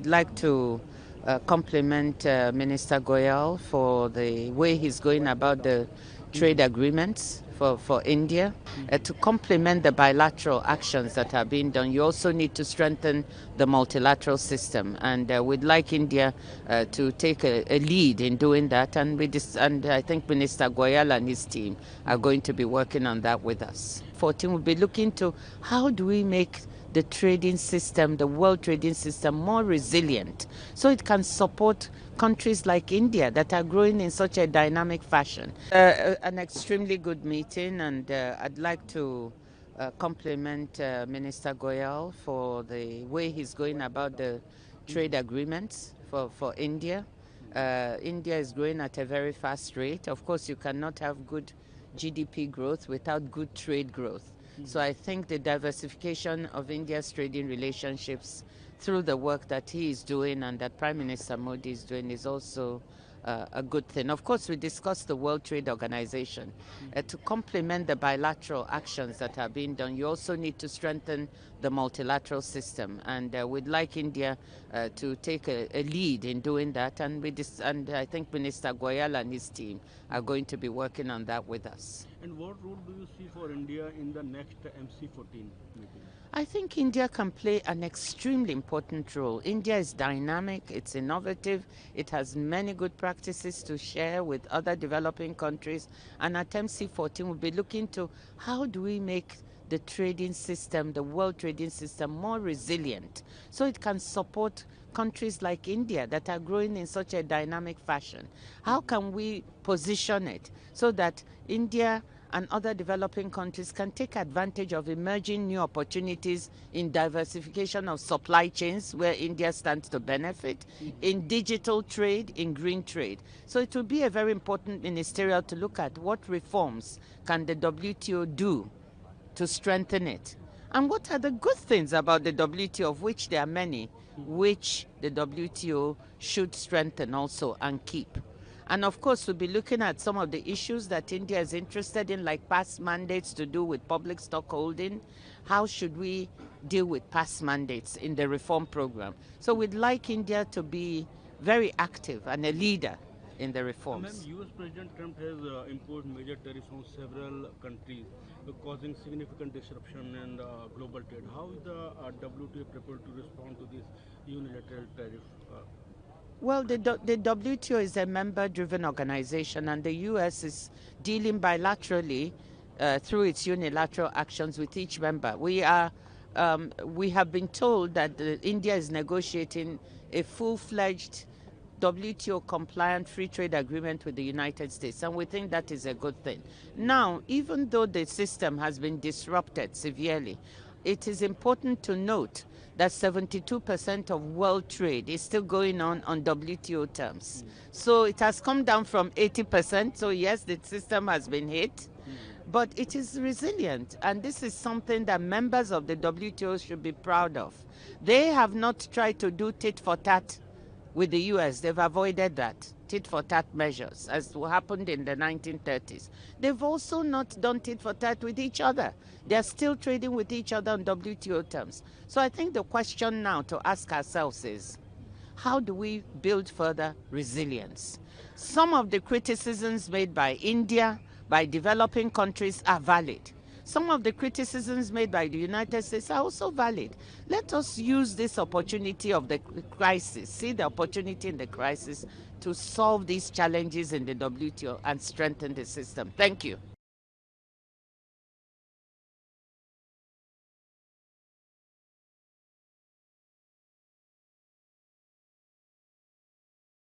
would like to compliment Minister Goyal for the way he's going about the trade agreements for India. To complement the bilateral actions that are being done, you also need to strengthen the multilateral system. And we'd like India to take a lead in doing that. And I think Minister Goyal and his team are going to be working on that with us. 14 will be looking to how do we make the trading system, the world trading system, more resilient so it can support countries like India that are growing in such a dynamic fashion. An extremely good meeting, and I'd like to compliment Minister Goyal for the way he's going about the trade agreements for India. India is growing at a very fast rate. Of course, you cannot have good GDP growth without good trade growth. So I think the diversification of India's trading relationships through the work that he is doing and that Prime Minister Modi is doing is also a good thing. Of course, we discussed the World Trade Organization. To complement the bilateral actions that are being done, you also need to strengthen the multilateral system. And we'd like India to take a lead in doing that. And I think Minister Goyal and his team are going to be working on that with us. And what role do you see for India in the next MC14 meeting? I think India can play an extremely important role. India is dynamic, it's innovative, it has many good practices to share with other developing countries. And at MC14, we'll be looking to how do we make the trading system, the world trading system, more resilient so it can support countries like India that are growing in such a dynamic fashion. How can we position it so that India and other developing countries can take advantage of emerging new opportunities in diversification of supply chains where India stands to benefit, in digital trade, in green trade. So it will be a very important ministerial to look at what reforms can the WTO do to strengthen it. And what are the good things about the WTO, of which there are many, which the WTO should strengthen also and keep. And of course, we'll be looking at some of the issues that India is interested in, like past mandates to do with public stock holding. How should we deal with past mandates in the reform program? So we'd like India to be very active and a leader in the reforms. US President Trump has imposed major tariffs on several countries, causing significant disruption in global trade. How is the WTO prepared to respond to this unilateral tariff? Well, the WTO is a member-driven organization, and the U.S. is dealing bilaterally through its unilateral actions with each member. We have been told that India is negotiating a full-fledged WTO-compliant free trade agreement with the United States, and we think that is a good thing. Now, even though the system has been disrupted severely, it is important to note that 72% of world trade is still going on WTO terms. So it has come down from 80%. So yes, the system has been hit, but it is resilient. And this is something that members of the WTO should be proud of. They have not tried to do tit for tat with the US. They've avoided that. Tit for tat measures, as happened in the 1930s. They've also not done tit for tat with each other. They're still trading with each other on WTO terms. So I think the question now to ask ourselves is, how do we build further resilience? Some of the criticisms made by India, by developing countries are valid. Some of the criticisms made by the United States are also valid. Let us use this opportunity of the crisis, see the opportunity in the crisis to solve these challenges in the WTO and strengthen the system. Thank you.